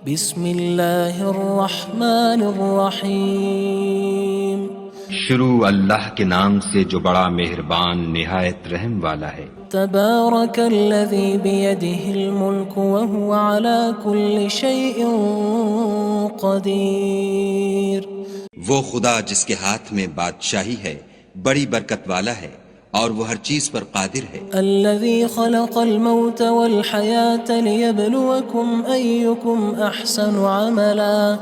بسم اللہ الرحمن الرحیم شروع اللہ کے نام سے جو بڑا مہربان نہایت رحم والا ہے۔ تبارک الذی بیدہ الملک وہو علی کل شیء قدیر۔ وہ خدا جس کے ہاتھ میں بادشاہی ہے بڑی برکت والا ہے اور وہ ہر چیز پر قادر ہے۔ الذي خلق الموت والحياة ليبلوكم أيكم أحسن عملا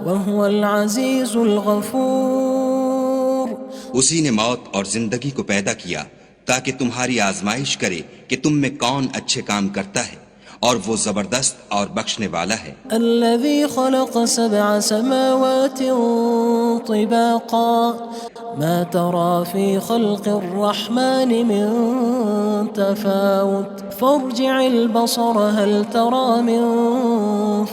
وهو العزيز الغفور۔ اسی نے موت اور زندگی کو پیدا کیا تاکہ تمہاری آزمائش کرے کہ تم میں کون اچھے کام کرتا ہے، اور وہ زبردست اور بخشنے والا ہے۔ الذي خلق 7 سماوات طباقا ما ترى في خلق الرحمن من تفاوت فارجع البصر هل ترى من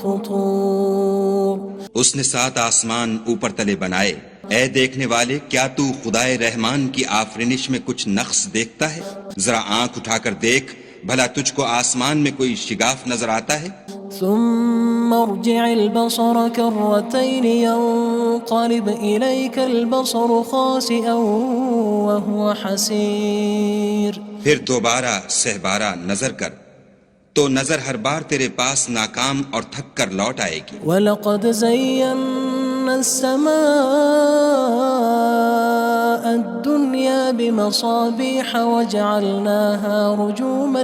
فطور۔ اس نے 7 آسمان اوپر تلے بنائے، اے دیکھنے والے کیا تو خدائے رحمان کی آفرینش میں کچھ نقص دیکھتا ہے؟ ذرا آنکھ اٹھا کر دیکھ، بھلا تجھ کو آسمان میں کوئی شگاف نظر آتا ہے؟ ثم ارجع البصر كرتين ينقلب إليك البصر خاسئا وهو حسير۔ پھر دوبارہ سہبارہ نظر کر تو نظر ہر بار تیرے پاس ناکام اور تھک کر لوٹ آئے گی۔ وَلَقَدْ زَيَّنَّا السَّمَاءَ الدُّنْيَا بِمَصَابِيحَ وَجَعَلْنَاهَا رُجُومًا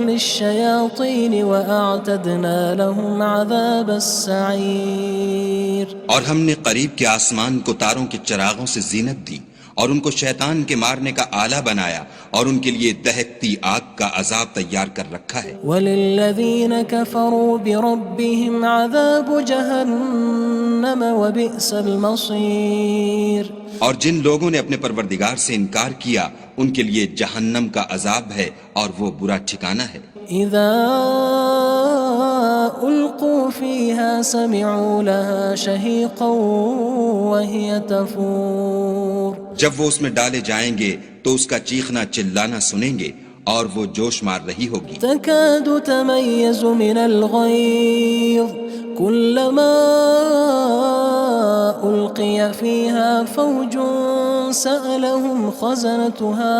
لِلشَّيَاطِينِ وَأَعْتَدْنَا لَهُمْ عَذَابَ السَّعِيرِ۔ اور ہم نے قریب کے آسمان کو تاروں کے چراغوں سے زینت دی اور ان کو شیطان کے مارنے کا آلہ بنایا، اور ان کے لیے دہکتی آگ کا عذاب تیار کر رکھا ہے۔ وَلِلَّذِينَ كَفَرُوا بِرَبِّهِمْ عَذَابُ جَهَنَّمَ وَبِئْسَ الْمَصِيرُ۔ اور جن لوگوں نے اپنے پروردگار سے انکار کیا ان کے لیے جہنم کا عذاب ہے اور وہ برا ٹھکانہ ہے۔ اذا القوا فيها سمعوا لها شهيقا وهي تفور۔ جب وہ اس میں ڈالے جائیں گے تو اس کا چیخنا چلانا سنیں گے اور وہ جوش مار رہی ہوگی۔ تكاد تميز من الغيظ كلما ألقي فيها فوج سألهم خزنتها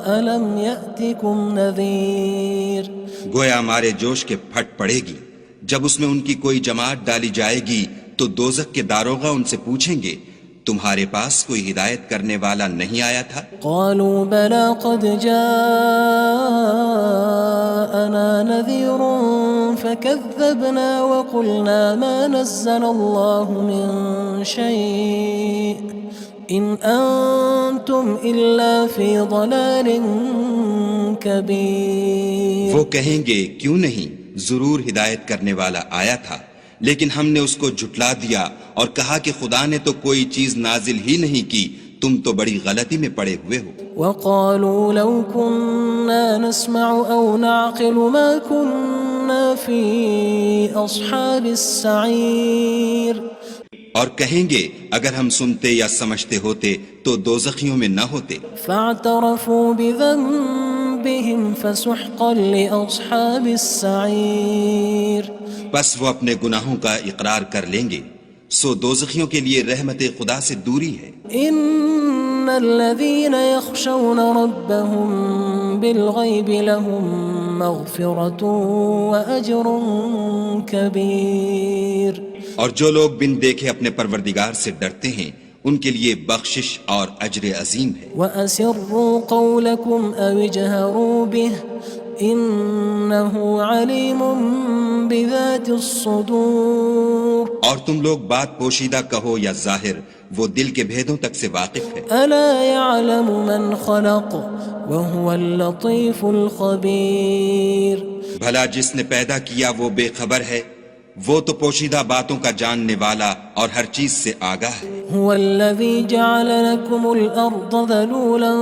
ألم يأتكم نذير۔ گویا مارے جوش کے پھٹ پڑے گی۔ جب اس میں ان کی کوئی جماعت ڈالی جائے گی تو دوزخ کے داروغہ ان سے پوچھیں گے تمہارے پاس کوئی ہدایت کرنے والا نہیں آیا تھا؟ قالوا بلى قد جاءنا نذير فكذبنا وقلنا ما نزل الله من شيء إن أنتم إلا في ضلال كبير۔ وہ کہیں گے کیوں نہیں، ضرور ہدایت کرنے والا آیا تھا، لیکن ہم نے اس کو جھٹلا دیا اور کہا کہ خدا نے تو کوئی چیز نازل ہی نہیں کی، تم تو بڑی غلطی میں پڑے ہوئے ہو۔ وقالوا لو كنا نسمع أو نعقل ما كنا في أصحاب السعير۔ اور کہیں گے اگر ہم سنتے یا سمجھتے ہوتے تو دوزخیوں میں نہ ہوتے۔ فاعترفوا بذنبهم فسحقا لأصحاب السعير۔ بس وہ اپنے گناہوں کا اقرار کر لیں گے، سو دوزخیوں کے لیے رحمت خدا سے دوری ہے۔ ان الذين يخشون ربهم بالغيب لهم مغفرة وأجر كبير۔ اور جو لوگ بن دیکھے اپنے پروردگار سے ڈرتے ہیں ان کے لیے بخشش اور اجر عظیم ہے۔ وَأَسِرُّوا قَوْلَكُمْ أَوِ اجْهَرُوا بِهِ إِنَّهُ عَلِيمٌ بِذَاتِ الصُّدُورِ۔ اور تم لوگ بات پوشیدہ کہو یا ظاہر، وہ دل کے بھیدوں تک سے واقف ہے۔ أَلَا يَعْلَمُ مَنْ خَلَقَ وَهُوَ اللَّطِيفُ الْخَبِيرُ۔ بھلا جس نے پیدا کیا وہ بے خبر ہے، وہ تو پوشیدہ باتوں کا جاننے والا اور ہر چیز سے آگاہ ہے۔ هو الذي جعل لكم الأرض ذلولا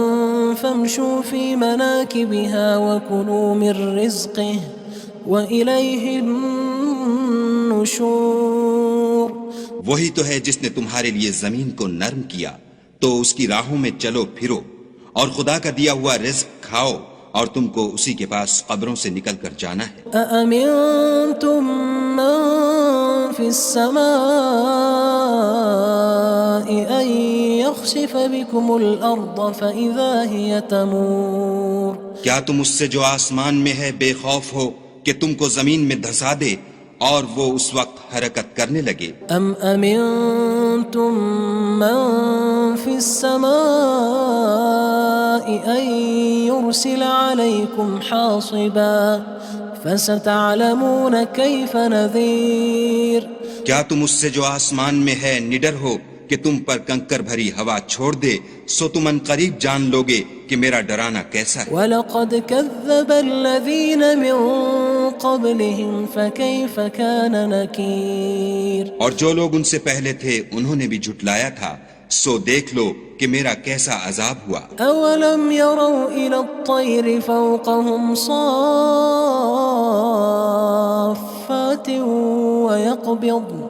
فامشوا في مناكبها وكلوا من رزقه وإليه النشور۔ وہی تو ہے جس نے تمہارے لیے زمین کو نرم کیا تو اس کی راہوں میں چلو پھرو، اور خدا کا دیا ہوا رزق کھاؤ اور تم کو اسی کے پاس قبروں سے نکل کر جانا ہے۔ أأمنتم من في السماء أن يخسف بكم الأرض فإذا هي تمور کیا تم اس سے جو آسمان میں ہے بے خوف ہو کہ تم کو زمین میں دھسا دے اور وہ اس وقت حرکت کرنے لگے؟ أم أمنتم من في السماء أن يرسل عليكم حاصبا فستعلمون كيف نذير کیا تم اس سے جو آسمان میں ہے نڈر ہو کہ تم پر کنکر بھری ہوا چھوڑ دے، سو تم ان قریب جان لوگے کہ میرا ڈرانا کیسا ہے۔ وَلَقَدْ كَذَّبَ الَّذِينَ مِن قَبْلِهِمْ فَكَيْفَ كَانَ نَكِيرٌ اور جو لوگ ان سے پہلے تھے انہوں نے بھی جھٹلایا تھا، سو دیکھ لو کہ میرا کیسا عذاب ہوا۔ أَوَلَمْ يَرَوْا إِلَى الطَّيْرِ فَوْقَهُمْ صَافَّاتٍ وَيَقْبِضْنَ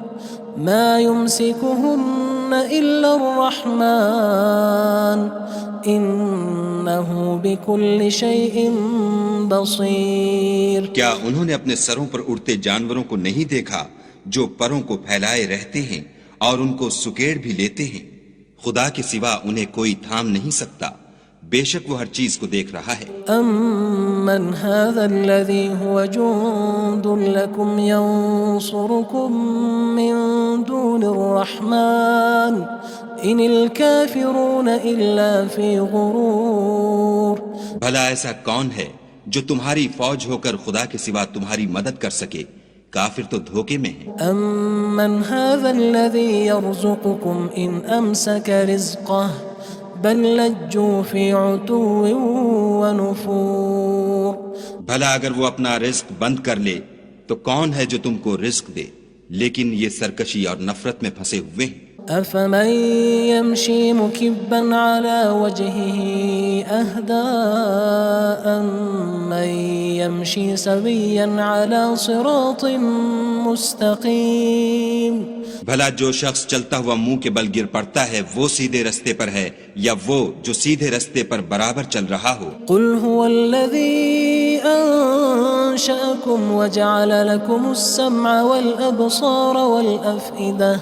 مَا يُمْسِكُهُنَّ إِلَّا الرَّحْمَنُ إِنَّهُ بِكُلِّ شَيْءٍ بَصِيرٌ کیا انہوں نے اپنے سروں پر اڑتے جانوروں کو نہیں دیکھا جو پروں کو پھیلائے رہتے ہیں اور ان کو سکیڑ بھی لیتے ہیں؟ خدا کے سوا انہیں کوئی تھام نہیں سکتا، بے شک وہ ہر چیز کو دیکھ رہا ہے۔ أَمَّنْ هَذَا الَّذِي هُوَ جُندٌ لَكُمْ يَنصُرُكُم مِّن دُونِ الرَّحْمَنِ إِنِ الْكَافِرُونَ إِلَّا فِي غُرُورٍ بھلا ایسا کون ہے جو تمہاری فوج ہو کر خدا کے سوا تمہاری مدد کر سکے؟ کافر تو دھوکے میں ہیں۔ أَمَّنْ هَذَا الَّذِي يَرْزُقُكُمْ إِنْ أَمْسَكَ رِزْقَهُ بَلْ لَجُّوا فِي عُتُوٍّ وَنُفُورٍ بھلا اگر وہ اپنا رزق بند کر لے تو کون ہے جو تم کو رزق دے؟ لیکن یہ سرکشی اور نفرت میں پھنسے ہوئے ہیں۔ أَفَمَن يَمْشِي مُكِبًّا عَلَى وَجْهِهِ أَهْدَىٰ أَمَّن يَمْشِي سَوِيًّا عَلَى صِرَاطٍ مُّسْتَقِيمٍ بھلا جو شخص چلتا ہوا منہ کے بل گر پڑتا ہے وہ سیدھے رستے پر ہے یا وہ جو سیدھے رستے پر برابر چل رہا ہو؟ قُلْ هُوَ الَّذِي أَنشَأَكُمْ وَجَعَلَ لَكُمُ السَّمْعَ وَالْأَبْصَارَ وَالْأَفْئِدَةَ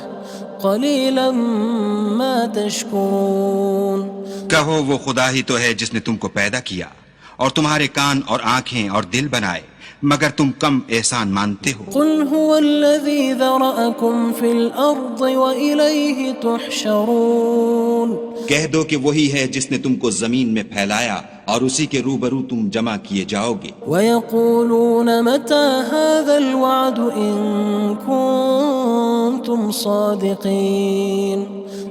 قَلِيلًا مَا تَشْكُرُونَ کہو وہ خدا ہی تو ہے جس نے تم کو پیدا کیا اور تمہارے کان اور آنکھیں اور دل بنائے، مگر تم کم احسان مانتے ہو۔ قُلْ هُوَ الَّذِي ذَرَأَكُمْ فِي الْأَرْضِ وَإِلَيْهِ تُحْشَرُونَ کہہ دو کہ وہی ہے جس نے تم کو زمین میں پھیلایا اور اسی کے روبرو تم جمع کیے جاؤ گے۔ وَيَقُولُونَ مَتَى هَذَا الْوَعْدُ إِن كُنتُمْ صَادِقِينَ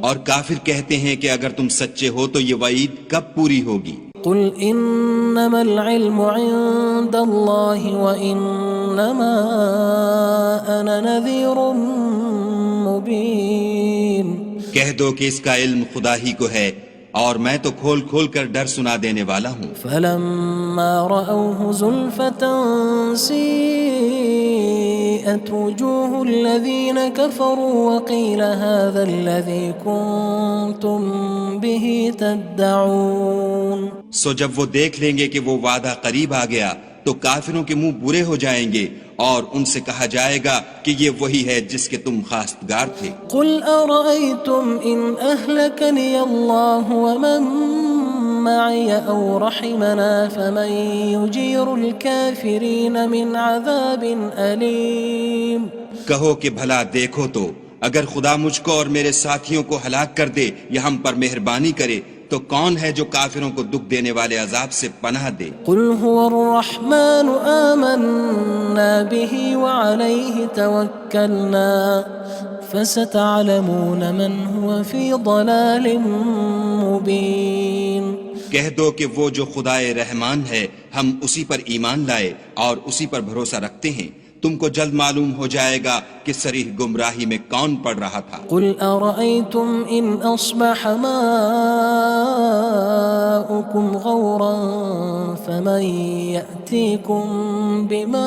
اور کافر کہتے ہیں کہ اگر تم سچے ہو تو یہ وعید کب پوری ہوگی؟ قُلْ إِنَّمَا الْعِلْمُ عِندَ اللَّهِ وَإِنَّمَا أَنَا نَذِيرٌ مُّبِينٌ کہہ دو کہ اس کا علم خدا ہی کو ہے اور میں تو کھول کھول کر ڈر سنا دینے والا ہوں۔ فَلَمَّا رَأَوْهُ زُلْفَةً سِيئَتْ وُجُوهُ الَّذِينَ كَفَرُوا وَقِيلَ هَذَا الَّذِي كُنتُم بِهِ تَدَّعُونَ سو جب وہ دیکھ لیں گے کہ وہ وعدہ قریب آ گیا تو کافروں کے منہ برے ہو جائیں گے اور ان سے کہا جائے گا کہ یہ وہی ہے جس کے تم خواستگار تھے۔ قُلْ أَرَأَيْتُمْ إِنْ أَهْلَكَنِيَ اللَّهُ وَمَن مَّعِيَ أَوْ رَحِمَنَا فَمَن يُجِيرُ الْكَافِرِينَ مِنْ عَذَابٍ أَلِيمٍ کہو کہ بھلا دیکھو تو اگر خدا مجھ کو اور میرے ساتھیوں کو ہلاک کر دے یا ہم پر مہربانی کرے تو کون ہے جو کافروں کو دکھ دینے والے عذاب سے پناہ دے؟ قُلْ هُوَ الرَّحْمَنُ آمَنَّا بِهِ وَعَلَيْهِ تَوَكَّلْنَا فَسَتَعْلَمُونَ مَنْ هُوَ فِي ضَلَالٍ مُّبِينٍ کہہ دو کہ وہ جو خدائے رحمان ہے ہم اسی پر ایمان لائے اور اسی پر بھروسہ رکھتے ہیں، تم کو جلد معلوم ہو جائے گا کہ صریح گمراہی میں کون پڑ رہا تھا۔ قُلْ أَرَأَيْتُمْ إِنْ أَصْبَحَ مَاؤُكُمْ غَوْرًا فَمَن يَأْتِيكُم بِمَاءٍ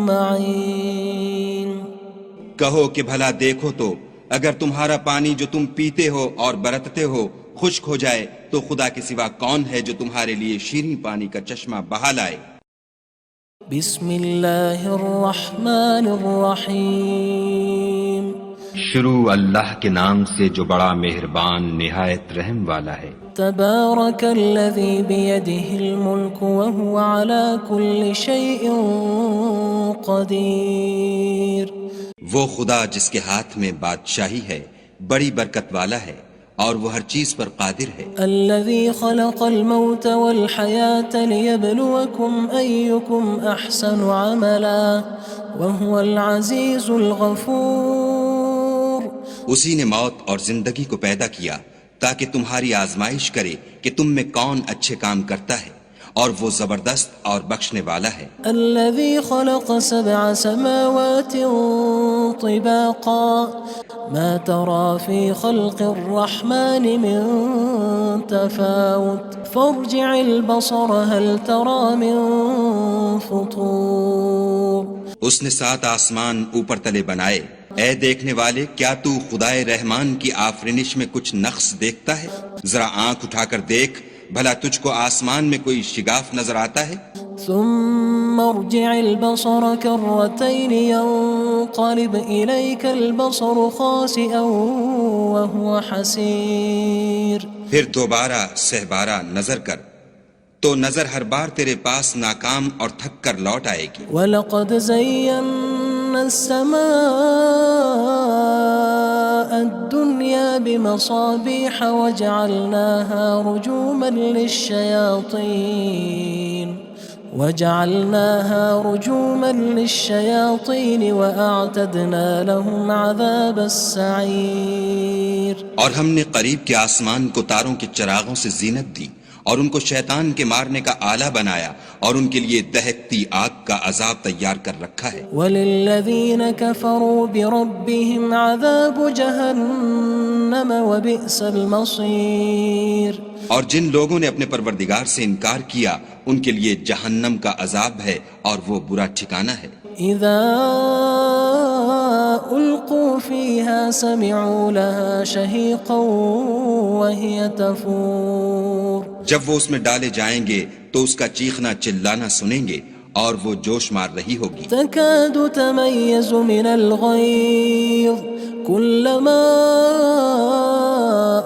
مَّعِينٍ کہو کہ بھلا دیکھو تو اگر تمہارا پانی جو تم پیتے ہو اور برتتے ہو خشک ہو جائے تو خدا کے سوا کون ہے جو تمہارے لیے شیریں پانی کا چشمہ بہا لائے؟ بسم اللہ الرحمن الرحیم شروع اللہ کے نام سے جو بڑا مہربان نہایت رحم والا ہے۔ تبارک الذی بیدہ الملک وہو علی کل شیء قدیر۔ وہ خدا جس کے ہاتھ میں بادشاہی ہے بڑی برکت والا ہے اور وہ ہر چیز پر قادر ہے۔ الذي خلق الموت والحياة ليبلوكم أيكم أحسن عملا وهو العزيز الغفور۔ اسی نے موت اور زندگی کو پیدا کیا تاکہ تمہاری آزمائش کرے کہ تم میں کون اچھے کام کرتا ہے، اور وہ زبردست اور بخشنے والا ہے۔ الذي خلق 7 سماوات طباقا ما ترى في خلق الرحمن من تفاوت فارجع البصر هل ترى من فطور۔ اس نے 7 آسمان اوپر تلے بنائے، اے دیکھنے والے کیا تو خدائے رحمان کی آفرینش میں کچھ نقص دیکھتا ہے؟ ذرا آنکھ اٹھا کر دیکھ، بھلا تجھ کو آسمان میں کوئی شگاف نظر آتا ہے؟ ثم ارجع البصر كرتين ينقلب إليك البصر خاسئا وهو حسير۔ پھر دوبارہ سہبارہ نظر کر تو نظر ہر بار تیرے پاس ناکام اور تھک کر لوٹ آئے گی۔ وَلَقَدْ زَيَّنَّا السَّمَاءَ الدُّنْيَا بِمَصَابِيحَ وَجَعَلْنَاهَا رُجُومًا لِلشَّيَاطِينِ وَأَعْتَدْنَا لَهُمْ عَذَابَ السَّعِيرِ۔ اور ہم نے قریب کے آسمان کو تاروں کے چراغوں سے زینت دی اور ان کو شیطان کے مارنے کا آلہ بنایا اور ان کے لیے دہکتی آگ کا عذاب تیار کر رکھا ہے۔ وَلِلَّذِينَ كَفَرُوا بِرَبِّهِمْ عَذَابُ جَهَنَّمَ وَبِئْسَ الْمَصِيرُ۔ اور جن لوگوں نے اپنے پروردگار سے انکار کیا ان کے لیے جہنم کا عذاب ہے اور وہ برا ٹھکانہ ہے۔ اذا القوا فيها سمعوا لها شهيقا وهي تفور۔ جب وہ اس میں ڈالے جائیں گے تو اس کا چیخنا چلانا سنیں گے اور وہ جوش مار رہی ہوگی۔ تكاد تميز من الغيظ كلما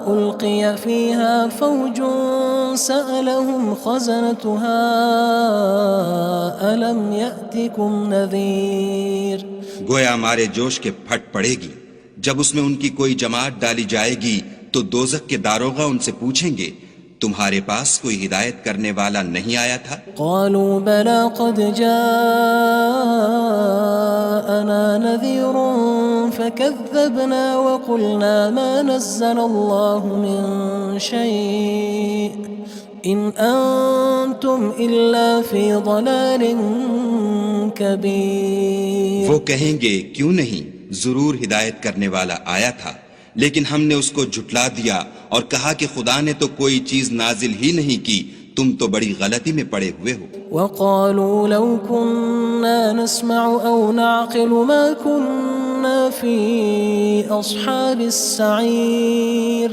ألقي فيها فوج سألهم خزنتها ألم يأتكم نذير۔ گویا ہمارے جوش کے پھٹ پڑے گی جب اس میں ان کی کوئی جماعت ڈالی جائے گی تو دوزخ کے داروغہ ان سے پوچھیں گے تمہارے پاس کوئی ہدایت کرنے والا نہیں آیا تھا؟ قالوا بلى قد جاءنا نذير فكذبنا وقلنا ما نزل الله من شيء إن أنتم إلا في ضلال كبير۔ وہ کہیں گے کیوں نہیں، ضرور ہدایت کرنے والا آیا تھا، لیکن ہم نے اس کو جھٹلا دیا اور کہا کہ خدا نے تو کوئی چیز نازل ہی نہیں کی، تم تو بڑی غلطی میں پڑے ہوئے ہو۔ وقالوا لو كنا نسمع أو نعقل ما كنا في أصحاب السعير۔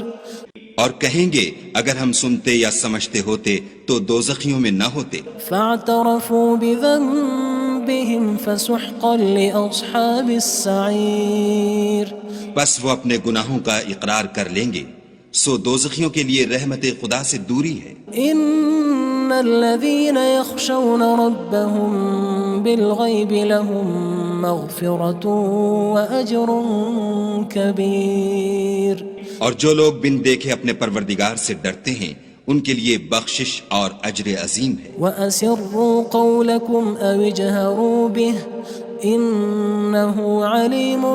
اور کہیں گے اگر ہم سنتے یا سمجھتے ہوتے تو دوزخیوں میں نہ ہوتے۔ فاعترفوا بذنبهم فسحقا لأصحاب السعير۔ بس وہ اپنے گناہوں کا اقرار کر لیں گے، سو دوزخیوں کے لیے رحمت خدا سے دوری ہے۔ ان الذين يخشون ربهم بالغيب لهم مغفرة وأجر كبير۔ اور جو لوگ بن دیکھے اپنے پروردگار سے ڈرتے ہیں ان کے لیے بخشش اور اجر عظیم ہے۔ وَأَسِرُّوا قَوْلَكُمْ أَوِ اجْهَرُوا بِهِ إِنَّهُ عَلِيمٌ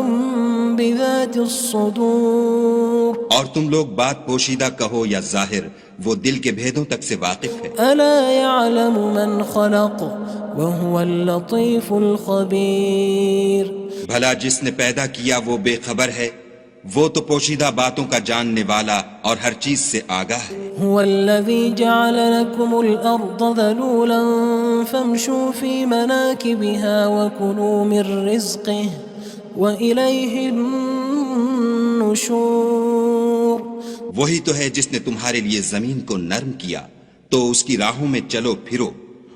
بِذَاتِ الصُّدُورِ۔ اور تم لوگ بات پوشیدہ کہو یا ظاہر، وہ دل کے بھیدوں تک سے واقف ہے۔ أَلَا يَعْلَمُ مَنْ خَلَقَ وَهُوَ اللَّطِيفُ الْخَبِيرُ۔ بھلا جس نے پیدا کیا وہ بے خبر ہے، وہ تو پوشیدہ باتوں کا جاننے والا اور ہر چیز سے آگاہ ہے۔ هو الذي جعل لكم الأرض ذلولا فامشوا في مناكبها وكلوا من رزقه وإليه النشور وہی تو ہے جس نے تمہارے لیے زمین کو نرم کیا تو اس کی راہوں میں چلو پھرو،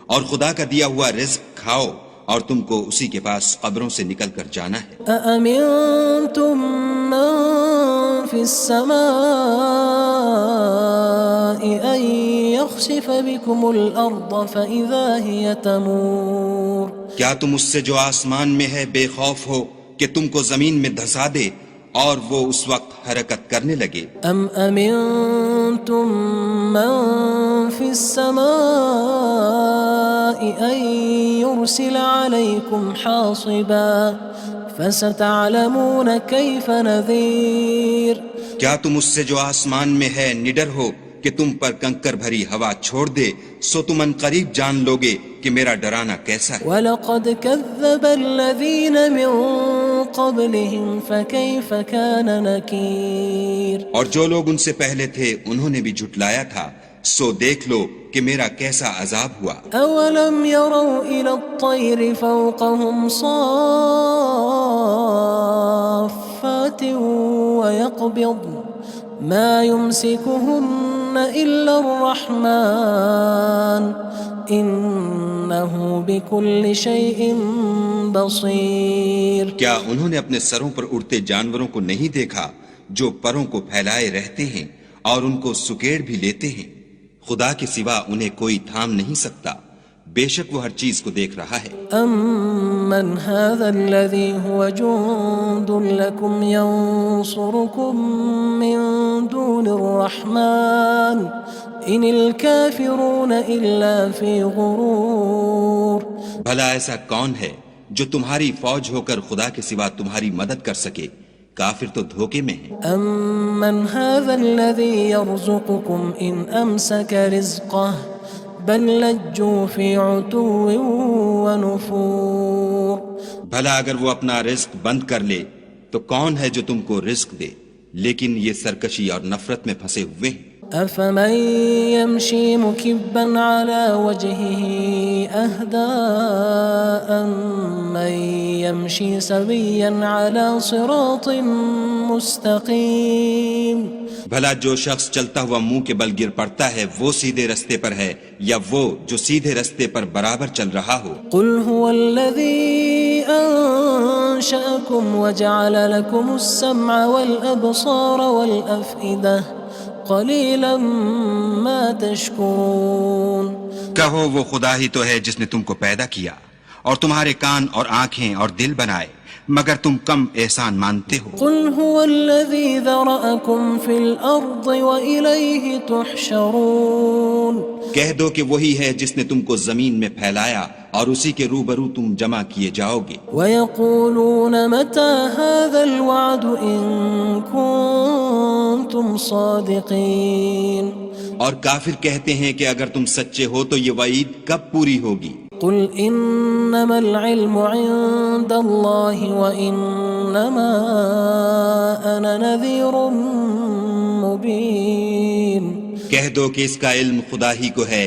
اور خدا کا دیا ہوا رزق کھاؤ، اور تم کو اسی کے پاس قبروں سے نکل کر جانا ہے۔ أأمنتم من في السماء أن يخسف بكم الأرض فإذا هي تمور کیا تم اس سے جو آسمان میں ہے بے خوف ہو کہ تم کو زمین میں دھسا دے اور وہ اس وقت حرکت کرنے لگے؟ أم أمنتم من في السماء أن يرسل عليكم حاصبا فستعلمون كيف نذير کیا تم اس سے جو آسمان میں ہے نڈر ہو کہ تم پر کنکر بھری ہوا چھوڑ دے، سو تم ان قریب جان لوگے کہ میرا ڈرانا کیسا ہے۔ وَلَقَدْ كَذَّبَ الَّذِينَ مِن قَبْلِهِمْ فَكَيْفَ كَانَ نَكِيرٌ اور جو لوگ ان سے پہلے تھے انہوں نے بھی جھٹلایا تھا، سو دیکھ لو کہ میرا کیسا عذاب ہوا۔ أَوَلَمْ يَرَوْا إِلَى الطَّيْرِ فَوْقَهُمْ صَافَّاتٍ وَيَقْبِضْنَ مَا يُمْسِكُهُنَّ إِلَّا الرَّحْمَنُ إِنَّهُ بِكُلِّ شَيْءٍ بَصِيرٌ کیا انہوں نے اپنے سروں پر اڑتے جانوروں کو نہیں دیکھا جو پروں کو پھیلائے رہتے ہیں اور ان کو سکیڑ بھی لیتے ہیں؟ خدا کے سوا انہیں کوئی تھام نہیں سکتا، بے شک وہ ہر چیز کو دیکھ رہا ہے۔ أَمَّنْ هَذَا الَّذِي هُوَ جُندٌ لَكُمْ يَنصُرُكُم مِّن دُونِ الرَّحْمَنِ إِنِ الْكَافِرُونَ إِلَّا فِي غُرُورٍ بھلا ایسا کون ہے جو تمہاری فوج ہو کر خدا کے سوا تمہاری مدد کر سکے؟ کافر تو دھوکے میں ہیں۔ أَمَّنْ هَذَا الَّذِي يَرْزُقُكُمْ إِنْ أَمْسَكَ رِزْقَهُ بَلْ لَجُّوا فِي عُتُوٍّ وَنُفُورٍ بھلا اگر وہ اپنا رزق بند کر لے تو کون ہے جو تم کو رزق دے؟ لیکن یہ سرکشی اور نفرت میں پھنسے ہوئے ہیں۔ أَفَمَن يَمْشِي مُكِبًّا عَلَى وَجْهِهِ أَهْدَىٰ أَمَّن يَمْشِي سَوِيًّا عَلَى صِرَاطٍ مُّسْتَقِيمٍ بھلا جو شخص چلتا ہوا منہ کے بل گر پڑتا ہے وہ سیدھے رستے پر ہے یا وہ جو سیدھے رستے پر برابر چل رہا ہو؟ قُلْ هُوَ الَّذِي أَنشَأَكُمْ وَجَعَلَ لَكُمُ السَّمْعَ وَالْأَبْصَارَ وَالْأَفْئِدَةَ قَلِيلًا مَا تَشْكُرُونَ کہو وہ خدا ہی تو ہے جس نے تم کو پیدا کیا اور تمہارے کان اور آنکھیں اور دل بنائے، مگر تم کم احسان مانتے ہو۔ قُلْ هُوَ الَّذِي ذَرَأَكُمْ فِي الْأَرْضِ وَإِلَيْهِ تُحْشَرُونَ کہہ دو کہ وہی ہے جس نے تم کو زمین میں پھیلایا اور اسی کے روبرو تم جمع کیے جاؤ گے۔ وَيَقُولُونَ مَتَى هَذَا الْوَعْدُ إِن كُنتُمْ صَادِقِينَ اور کافر کہتے ہیں کہ اگر تم سچے ہو تو یہ وعید کب پوری ہوگی؟ قُلْ إِنَّمَا الْعِلْمُ عِندَ اللَّهِ وَإِنَّمَا أَنَا نَذِيرٌ مُّبِينٌ کہہ دو کہ اس کا علم خدا ہی کو ہے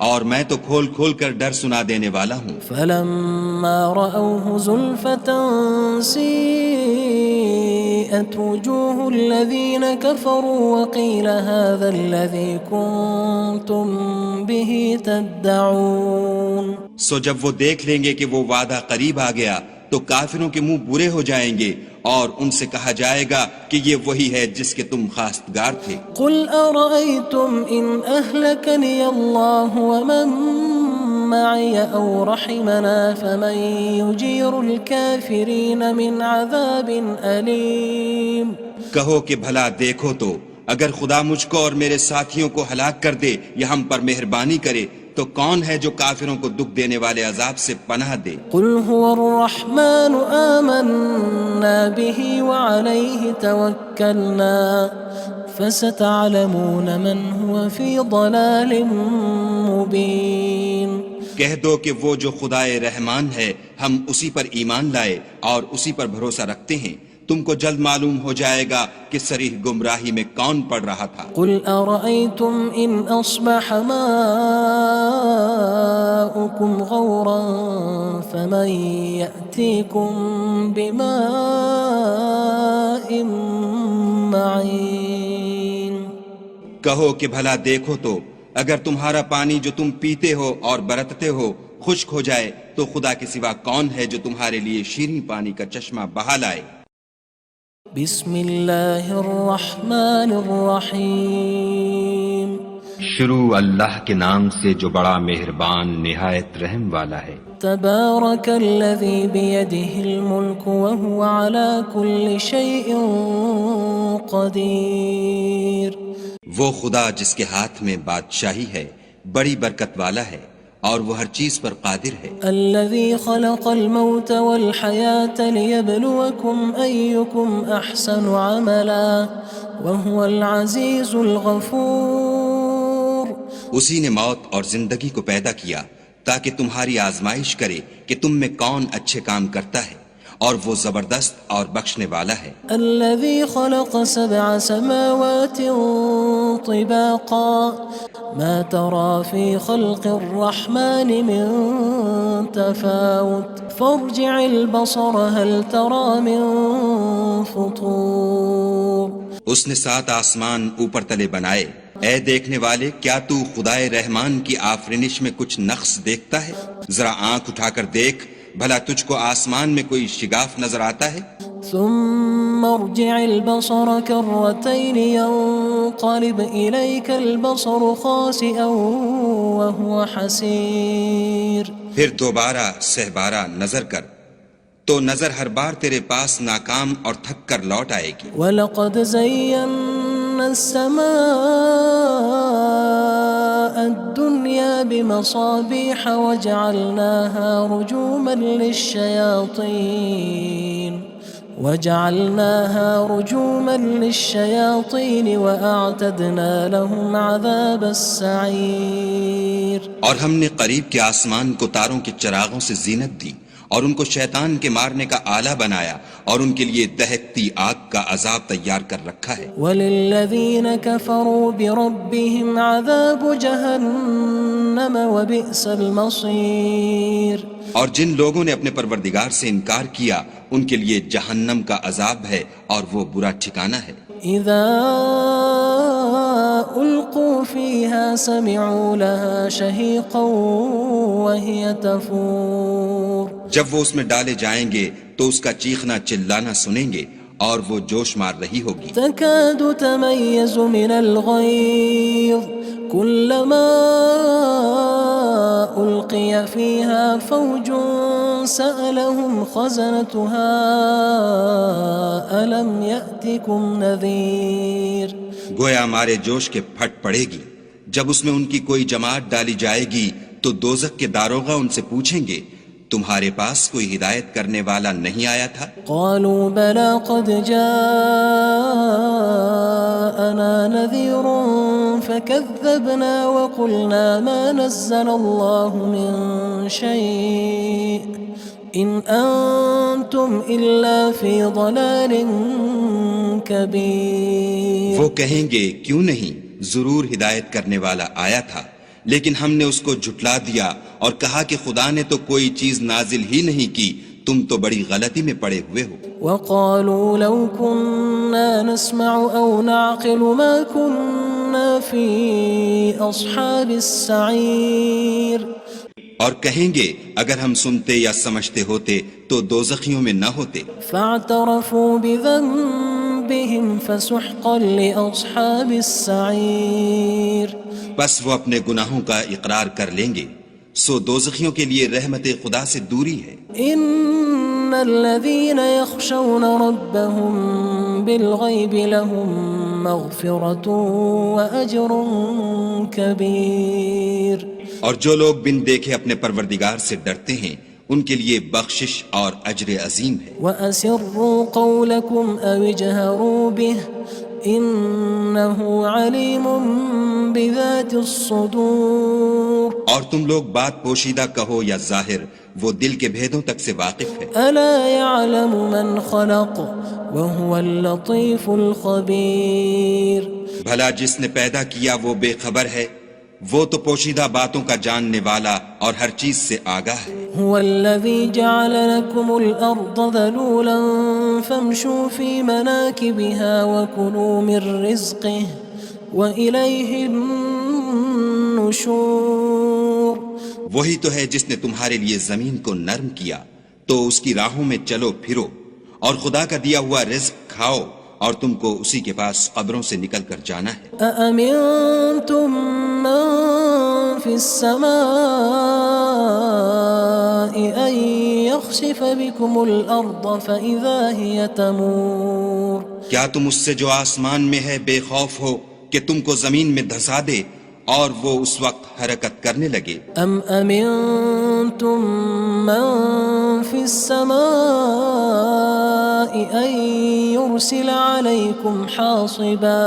اور میں تو کھول کھول کر ڈر سنا دینے والا ہوں۔ فَلَمَّا رَأَوْهُ زُلْفَةً سِيئَتْ وُجُوهُ الَّذِينَ كَفَرُوا وَقِيلَ هَذَا الَّذِي كُنتُم بِهِ تَدَّعُونَ سو جب وہ دیکھ لیں گے کہ وہ وعدہ قریب آ گیا تو کافروں کے منہ برے ہو جائیں گے اور ان سے کہا جائے گا کہ یہ وہی ہے جس کے تم خواستگار تھے۔ قُلْ أَرَأَيْتُمْ إِنْ أَهْلَكَنِيَ اللَّهُ وَمَن مَّعِيَ أَوْ رَحِمَنَا فَمَن يُجِيرُ الْكَافِرِينَ مِنْ عَذَابٍ أَلِيمٍ کہو کہ بھلا دیکھو تو اگر خدا مجھ کو اور میرے ساتھیوں کو ہلاک کر دے یا ہم پر مہربانی کرے تو کون ہے جو کافروں کو دکھ دینے والے عذاب سے پناہ دے؟ قُلْ هُوَ الرَّحْمَنُ آمَنَّا بِهِ وَعَلَيْهِ تَوَكَّلْنَا فَسَتَعْلَمُونَ مَنْ هُوَ فِي ضَلَالٍ مُّبِينٍ کہہ دو کہ وہ جو خدائے رحمان ہے ہم اسی پر ایمان لائے اور اسی پر بھروسہ رکھتے ہیں، تم کو جلد معلوم ہو جائے گا کہ صریح گمراہی میں کون پڑ رہا تھا۔ قُلْ أَرَأَيْتُمْ إِنْ أَصْبَحَ مَاؤُكُمْ غَوْرًا فَمَن يَأْتِيكُم بِمَاءٍ کہو کہ بھلا دیکھو تو اگر تمہارا پانی جو تم پیتے ہو اور برتتے ہو خشک ہو جائے تو خدا کے سوا کون ہے جو تمہارے لیے شیریں پانی کا چشمہ بہا لائے؟ بسم اللہ الرحمن الرحیم شروع اللہ کے نام سے جو بڑا مہربان نہایت رحم والا ہے۔ تبارک الذی بیدہ الملک وہو علی کل شیء قدیر وہ خدا جس کے ہاتھ میں بادشاہی ہے بڑی برکت والا ہے اور وہ ہر چیز پر قادر ہے۔ الذي خلق الموت والحياة ليبلوكم أيكم أحسن عملا وهو العزيز الغفور اسی نے موت اور زندگی کو پیدا کیا تاکہ تمہاری آزمائش کرے کہ تم میں کون اچھے کام کرتا ہے اور وہ زبردست اور بخشنے والا ہے۔ الذي خلق 7 سماوات طباقا ما ترى في خلق الرحمن من تفاوت فارجع البصر هل ترى من فطور اس نے 7 آسمان اوپر تلے بنائے، اے دیکھنے والے کیا تو خدائے رحمان کی آفرینش میں کچھ نقص دیکھتا ہے؟ ذرا آنکھ اٹھا کر دیکھ بھلا تجھ کو آسمان میں کوئی شگاف نظر آتا ہے؟ ثم ارجع البصر كرتين ينقلب إليك البصر خاسئا وهو حسير پھر دوبارہ سہبارہ نظر کر تو نظر ہر بار تیرے پاس ناکام اور تھک کر لوٹ آئے گی۔ وَلَقَدْ زَيَّنَّا السَّمَاءَ الدُّنْيَا بِمَصَابِيحَ وَجَعَلْنَاهَا رُجُومًا لِلشَّيَاطِينِ وَأَعْتَدْنَا لَهُمْ عَذَابَ السَّعِيرِ اور ہم نے قریب کے آسمان کو تاروں کے چراغوں سے زینت دی اور ان کو شیطان کے مارنے کا آلہ بنایا اور ان کے لیے دہکتی آگ کا عذاب تیار کر رکھا ہے۔ وَلِلَّذِينَ كَفَرُوا بِرَبِّهِمْ عَذَابُ جَهَنَّمَ وَبِئْسَ الْمَصِيرُ اور جن لوگوں نے اپنے پروردگار سے انکار کیا ان کے لیے جہنم کا عذاب ہے اور وہ برا ٹھکانہ ہے۔ اذا القوا فيها سمعوا لها شهيقا وهي تفور جب وہ اس میں ڈالے جائیں گے تو اس کا چیخنا چلانا سنیں گے اور وہ جوش مار رہی ہوگی۔ تكاد تميز من الغيظ كلما ألقي فيها فوج سألهم خزنتها ألم يأتكم نذير گویا مارے جوش کے پھٹ پڑے گی جب اس میں ان کی کوئی جماعت ڈالی جائے گی تو دوزخ کے داروغہ ان سے پوچھیں گے تمہارے پاس کوئی ہدایت کرنے والا نہیں آیا تھا؟ قالوا بلى قد جاءنا نذير فكذبنا وقلنا ما نزل الله من شيء إن أنتم إلا في ضلال كبير وہ کہیں گے کیوں نہیں، ضرور ہدایت کرنے والا آیا تھا لیکن ہم نے اس کو جھٹلا دیا اور کہا کہ خدا نے تو کوئی چیز نازل ہی نہیں کی، تم تو بڑی غلطی میں پڑے ہوئے ہو۔ وقالوا لو كنا نسمع أو نعقل ما كنا في أصحاب السعير اور کہیں گے اگر ہم سنتے یا سمجھتے ہوتے تو دوزخیوں میں نہ ہوتے۔ فاعترفوا بذنبهم فسحقا لأصحاب السعير بس وہ اپنے گناہوں کا اقرار کر لیں گے، سو دوزخیوں کے لیے رحمت خدا سے دوری ہے۔ ان الذين يخشون ربهم بالغيب لهم مغفرة وأجر كبير اور جو لوگ بن دیکھے اپنے پروردگار سے ڈرتے ہیں ان کے لیے بخشش اور اجر عظیم ہے۔ وَأَسِرُّوا قَوْلَكُمْ أَوِ اجْهَرُوا بِهِ إِنَّهُ عَلِيمٌ بِذَاتِ الصُّدُورِ اور تم لوگ بات پوشیدہ کہو یا ظاہر، وہ دل کے بھیدوں تک سے واقف ہے۔ أَلَا يَعْلَمُ مَنْ خَلَقَ وَهُوَ اللَّطِيفُ الْخَبِيرُ بھلا جس نے پیدا کیا وہ بے خبر ہے، وہ تو پوشیدہ باتوں کا جاننے والا اور ہر چیز سے آگاہ ہے۔ هو الذي جعل لكم الأرض ذلولا فامشوا في مناكبها وكلوا من رزقه وإليه النشور وہی تو ہے جس نے تمہارے لیے زمین کو نرم کیا تو اس کی راہوں میں چلو پھرو، اور خدا کا دیا ہوا رزق کھاؤ، اور تم کو اسی کے پاس قبروں سے نکل کر جانا ہے۔ أأمنتم من في السماء أن يخسف بكم الأرض فإذا هي تمور کیا تم اس سے جو آسمان میں ہے بے خوف ہو کہ تم کو زمین میں دھسا دے اور وہ اس وقت حرکت کرنے لگے؟ أم أمنتم من في السماء أن يرسل عليكم حاصبا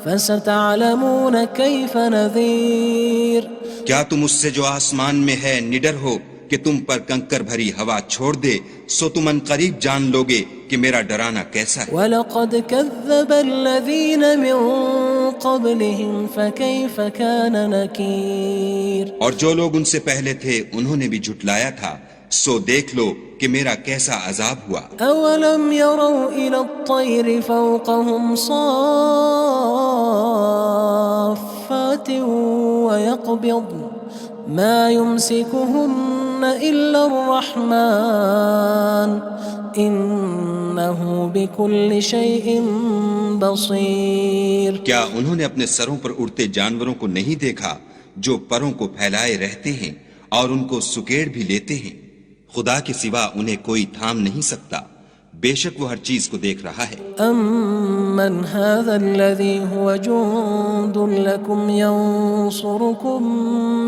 فستعلمون كيف نذير کیا تم اس سے جو آسمان میں ہے نڈر ہو کہ تم پر کنکر بھری ہوا چھوڑ دے، سو تم ان قریب جان لوگے کہ میرا ڈرانا کیسا ہے۔ وَلَقَدْ كَذَّبَ الَّذِينَ مِن قَبْلِهِمْ فَكَيْفَ كَانَ نَكِيرٌ اور جو لوگ ان سے پہلے تھے انہوں نے بھی جھٹلایا تھا، سو دیکھ لو کہ میرا کیسا عذاب ہوا۔ أَوَلَمْ يَرَوْا إِلَى الطَّيْرِ فَوْقَهُمْ صَافَّاتٍ وَيَقْبِضْنَ مَا يُمْسِكُهُنَّ إِلَّا الرَّحْمَنُ إِنَّهُ بِكُلِّ شَيْءٍ بَصِيرٌ کیا انہوں نے اپنے سروں پر اڑتے جانوروں کو نہیں دیکھا جو پروں کو پھیلائے رہتے ہیں اور ان کو سکیڑ بھی لیتے ہیں؟ خدا کے سوا انہیں کوئی تھام نہیں سکتا، بے شک وہ ہر چیز کو دیکھ رہا ہے۔ أَمَّنْ هَذَا الَّذِي هُوَ جُندٌ لَكُمْ يَنصُرُكُم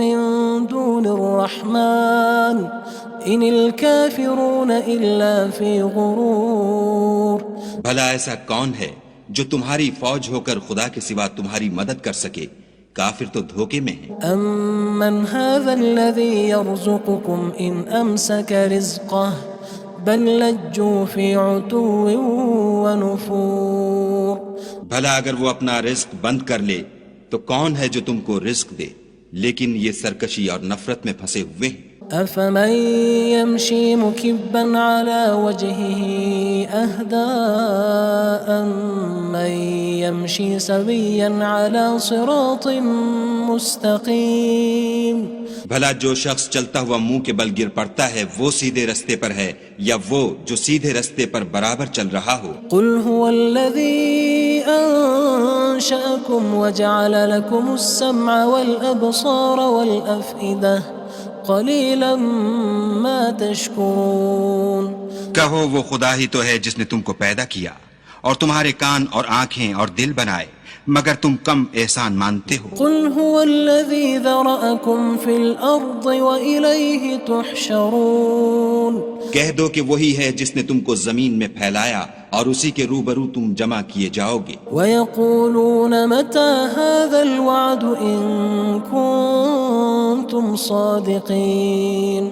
مِّن دُونِ الرَّحْمَنِ إِنِ الْكَافِرُونَ إِلَّا فِي غُرُورٍ بھلا ایسا کون ہے جو تمہاری فوج ہو کر خدا کے سوا تمہاری مدد کر سکے؟ کافر تو دھوکے میں ہیں۔ أَمَّنْ هَذَا الَّذِي يَرْزُقُكُمْ إِنْ أَمْسَكَ رِزْقَهُ بَلْ لَجُّوا فِي عُتُوٍّ وَنُفُورٍ بھلا اگر وہ اپنا رزق بند کر لے تو کون ہے جو تم کو رزق دے؟ لیکن یہ سرکشی اور نفرت میں پھنسے ہوئے ہیں۔ أَفَمَن يَمْشِي مُكِبًّا عَلَى وَجْهِهِ أَهْدَىٰ أَمَّن يَمْشِي سَوِيًّا عَلَى صِرَاطٍ مُّسْتَقِيمٍ بھلا جو شخص چلتا ہوا منہ کے بل گر پڑتا ہے وہ سیدھے رستے پر ہے یا وہ جو سیدھے رستے پر برابر چل رہا ہو؟ قُلْ هُوَ الَّذِي أَنشَأَكُمْ وَجَعَلَ لَكُمُ السَّمْعَ وَالْأَبْصَارَ وَالْأَفْئِدَةَ قَلِيلًا مَا تَشْكُرُونَ کہو وہ خدا ہی تو ہے جس نے تم کو پیدا کیا اور تمہارے کان اور آنکھیں اور دل بنائے، مگر تم کم احسان مانتے ہو۔ قُلْ هُوَ الَّذِي ذَرَأَكُمْ فِي الْأَرْضِ وَإِلَيْهِ تُحْشَرُونَ کہہ دو کہ وہی ہے جس نے تم کو زمین میں پھیلایا اور اسی کے روبرو تم جمع کیے جاؤ گے۔ وَيَقُولُونَ مَتَى هَذَا الْوَعْدُ إِن كُنتُمْ صَادِقِينَ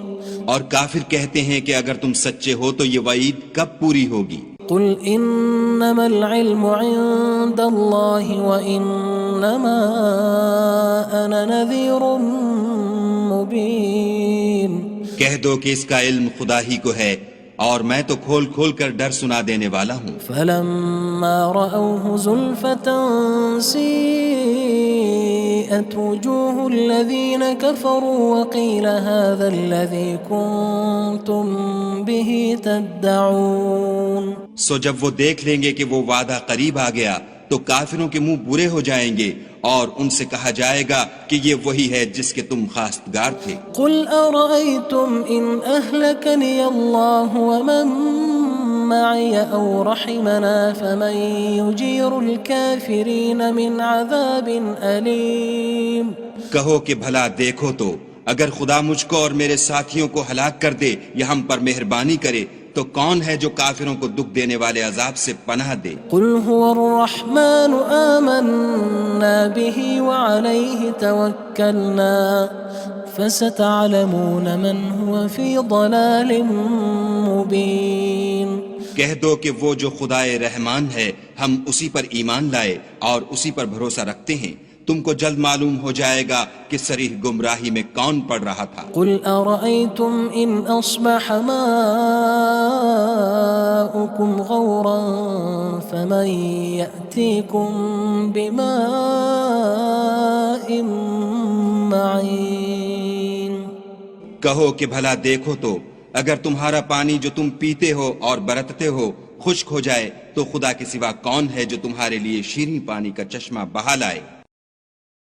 اور کافر کہتے ہیں کہ اگر تم سچے ہو تو یہ وعید کب پوری ہوگی؟ قُلْ إِنَّمَا الْعِلْمُ عِندَ اللَّهِ وَإِنَّمَا أَنَا نَذِيرٌ مُّبِينٌ کہہ دو کہ اس کا علم خدا ہی کو ہے اور میں تو کھول کھول کر ڈر سنا دینے والا ہوں۔ فَلَمَّا رَأَوْهُ زُلْفَةً سِيئَتْ وُجُوهُ الَّذِينَ كَفَرُوا وَقِيلَ هَذَا الَّذِي كُنتُم بِهِ تَدَّعُونَ سو جب وہ دیکھ لیں گے کہ وہ وعدہ قریب آ گیا تو کافروں کے منہ برے ہو جائیں گے اور ان سے کہا جائے گا کہ یہ وہی ہے جس کے تم خواستگار تھے۔ قُلْ أَرَأَيْتُمْ إِنْ أَهْلَكَنِيَ اللَّهُ وَمَن مَّعِيَ أَوْ رَحِمَنَا فَمَن يُجِيرُ الْكَافِرِينَ مِنْ عَذَابٍ أَلِيمٍ کہو کہ بھلا دیکھو تو اگر خدا مجھ کو اور میرے ساتھیوں کو ہلاک کر دے یا ہم پر مہربانی کرے تو کون ہے جو کافروں کو دکھ دینے والے عذاب سے پناہ دے؟ قُلْ هُوَ الرَّحْمَنُ آمَنَّا بِهِ وَعَلَيْهِ تَوَكَّلْنَا فَسَتَعْلَمُونَ مَنْ هُوَ فِي ضَلَالٍ مُّبِينٍ کہہ دو کہ وہ جو خدائے رحمان ہے ہم اسی پر ایمان لائے اور اسی پر بھروسہ رکھتے ہیں، تم کو جلد معلوم ہو جائے گا کہ صریح گمراہی میں کون پڑ رہا تھا۔ قل أرأيتم إن أصبح ماؤكم غورا فمن يأتيكم بماء معين۔ کہو کہ بھلا دیکھو تو اگر تمہارا پانی جو تم پیتے ہو اور برتتے ہو خشک ہو جائے تو خدا کے سوا کون ہے جو تمہارے لیے شیریں پانی کا چشمہ بہا لائے۔